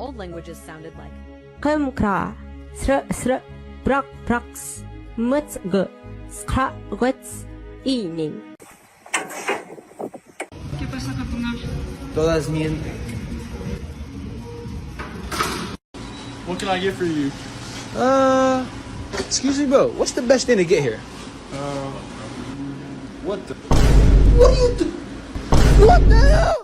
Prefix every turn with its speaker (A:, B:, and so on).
A: Old languages sounded like
B: Kumkra, sr, brak, braks, mutsg, skra, wets, evening.
C: ¿Qué pasa, Capuna?
D: Todas mienten.
E: What can I get for you?
D: Excuse me, bro. What's the best thing to get here?
E: What the?
D: What do you do? What the hell?